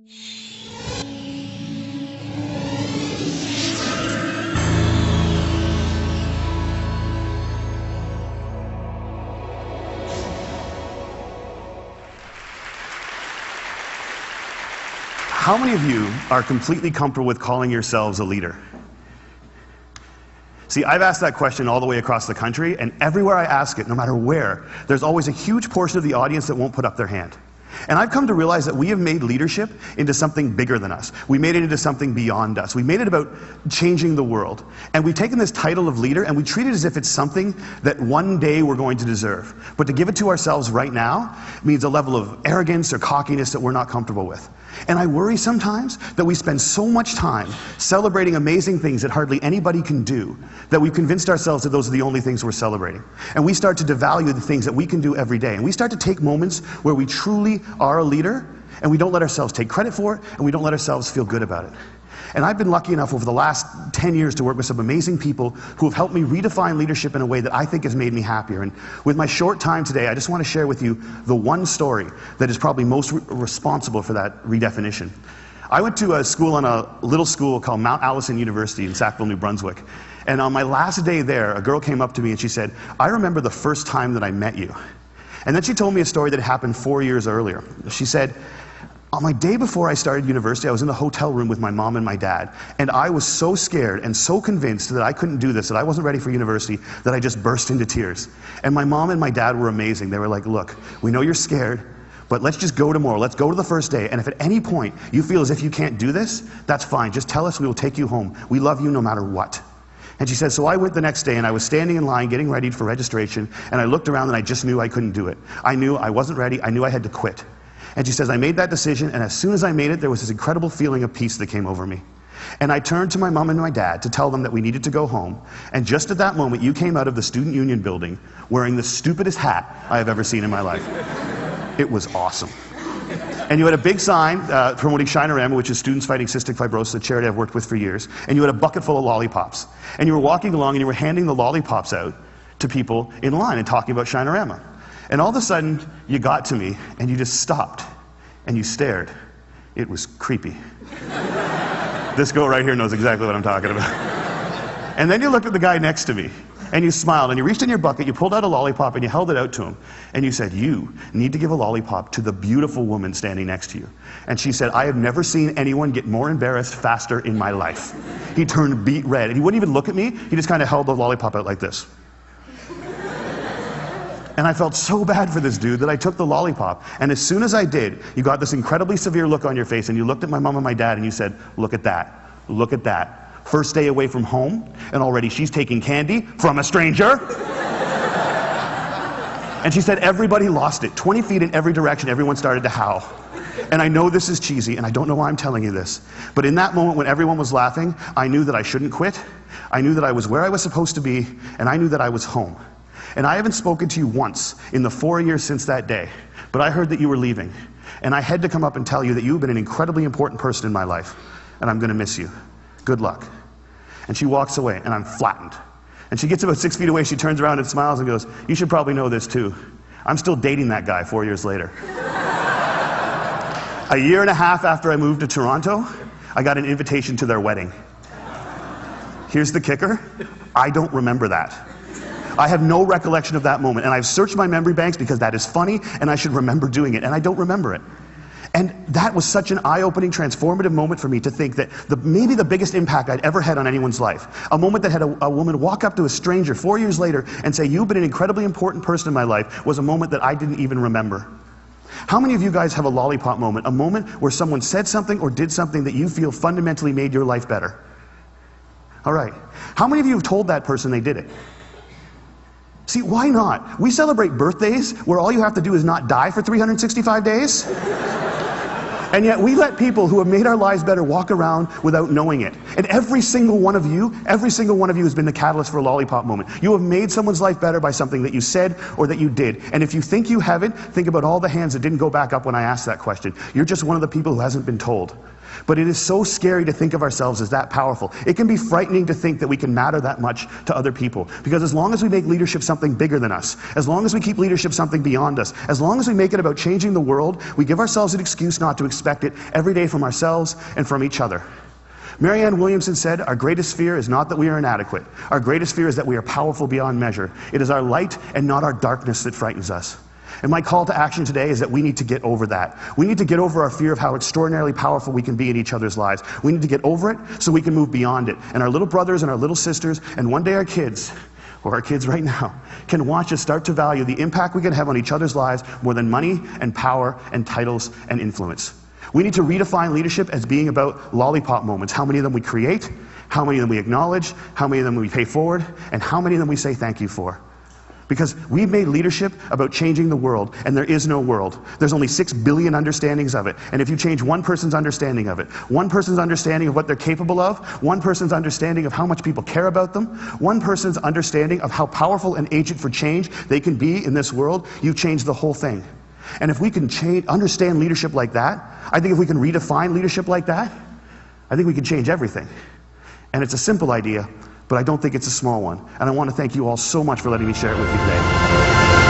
How many of you are completely comfortable with calling yourselves a leader? See, I've asked that question all the way across the country, and everywhere I ask it, no matter where, there's always a huge portion of the audience that won't put up their hand. And I've come to realize that we have made leadership into something bigger than us. We made it into something beyond us. We made it about changing the world. And we've taken this title of leader and we treat it as if it's something that one day we're going to deserve. But to give it to ourselves right now means a level of arrogance or cockiness that we're not comfortable with. And I worry sometimes that we spend so much time celebrating amazing things that hardly anybody can do, that we've convinced ourselves that those are the only things we're celebrating. And we start to devalue the things that we can do every day. And we start to take moments where we truly are a leader, and we don't let ourselves take credit for it, and we don't let ourselves feel good about it. And I've been lucky enough over the last 10 years to work with some amazing people who have helped me redefine leadership in a way that I think has made me happier. And with my short time today, I just want to share with you the one story that is probably most responsible for that redefinition. I went to a school on a little school called Mount Allison University in Sackville, New Brunswick. And on my last day there, a girl came up to me and she said, "I remember the first time that I met you." And then she told me a story that happened 4 years earlier. She said, "On my day before I started university, I was in the hotel room with my mom and my dad, and I was so scared and so convinced that I couldn't do this, that I wasn't ready for university, that I just burst into tears. And my mom and my dad were amazing. They were like, 'Look, we know you're scared, but let's just go tomorrow. Let's go to the first day, and if at any point you feel as if you can't do this, that's fine. Just tell us, we will take you home. We love you no matter what.'" And she said, so I went the next day and I was standing in line getting ready for registration, and I looked around and I just knew I couldn't do it. I knew I wasn't ready. I knew I had to quit. And she says, I made that decision, and as soon as I made it, there was this incredible feeling of peace that came over me. And I turned to my mom and my dad to tell them that we needed to go home, and just at that moment, you came out of the Student Union building wearing the stupidest hat I have ever seen in my life. It was awesome. And you had a big sign promoting Shinorama, which is Students Fighting Cystic Fibrosis, a charity I've worked with for years, and you had a bucket full of lollipops. And you were walking along and you were handing the lollipops out to people in line and talking about Shinorama. And all of a sudden, you got to me, and you just stopped, and you stared. It was creepy. This girl right here knows exactly what I'm talking about. And then you looked at the guy next to me, and you smiled, and you reached in your bucket, you pulled out a lollipop, and you held it out to him. And you said, you need to give a lollipop to the beautiful woman standing next to you. And she said, I have never seen anyone get more embarrassed faster in my life. He turned beet red, and he wouldn't even look at me. He just kind of held the lollipop out like this. And I felt so bad for this dude that I took the lollipop. And as soon as I did, you got this incredibly severe look on your face, and you looked at my mom and my dad, and you said, look at that. Look at that. First day away from home, and already she's taking candy from a stranger. And she said everybody lost it. 20 feet in every direction, everyone started to howl. And I know this is cheesy, and I don't know why I'm telling you this, but in that moment when everyone was laughing, I knew that I shouldn't quit. I knew that I was where I was supposed to be, and I knew that I was home. And I haven't spoken to you once in the 4 years since that day, but I heard that you were leaving. And I had to come up and tell you that you've been an incredibly important person in my life, and I'm going to miss you. Good luck. And she walks away, and I'm flattened. And she gets about 6 feet away, she turns around and smiles and goes, you should probably know this too. I'm still dating that guy 4 years later. A year and a half after I moved to Toronto, I got an invitation to their wedding. Here's the kicker, I don't remember that. I have no recollection of that moment, and I've searched my memory banks because that is funny, and I should remember doing it, and I don't remember it. And that was such an eye-opening, transformative moment for me to think that maybe the biggest impact I'd ever had on anyone's life, a moment that had a woman walk up to a stranger 4 years later and say, you've been an incredibly important person in my life, was a moment that I didn't even remember. How many of you guys have a lollipop moment, a moment where someone said something or did something that you feel fundamentally made your life better? All right. How many of you have told that person they did it? See, why not? We celebrate birthdays where all you have to do is not die for 365 days. And yet we let people who have made our lives better walk around without knowing it. And every single one of you has been the catalyst for a lollipop moment. You have made someone's life better by something that you said or that you did. And if you think you haven't, think about all the hands that didn't go back up when I asked that question. You're just one of the people who hasn't been told. But it is so scary to think of ourselves as that powerful. It can be frightening to think that we can matter that much to other people. Because as long as we make leadership something bigger than us, as long as we keep leadership something beyond us, as long as we make it about changing the world, we give ourselves an excuse not to expect it every day from ourselves and from each other. Marianne Williamson said, "Our greatest fear is not that we are inadequate. Our greatest fear is that we are powerful beyond measure. It is our light and not our darkness that frightens us." And my call to action today is that we need to get over that. We need to get over our fear of how extraordinarily powerful we can be in each other's lives. We need to get over it so we can move beyond it. And our little brothers and our little sisters, and one day our kids, or our kids right now, can watch us start to value the impact we can have on each other's lives more than money and power and titles and influence. We need to redefine leadership as being about lollipop moments. How many of them we create, how many of them we acknowledge, how many of them we pay forward, and how many of them we say thank you for. Because we've made leadership about changing the world, and there is no world. There's only 6 billion understandings of it. And if you change one person's understanding of it, one person's understanding of what they're capable of, one person's understanding of how much people care about them, one person's understanding of how powerful an agent for change they can be in this world, you've changed the whole thing. And if we can understand leadership like that, I think if we can redefine leadership like that, I think we can change everything. And it's a simple idea, but I don't think it's a small one. And I want to thank you all so much for letting me share it with you today.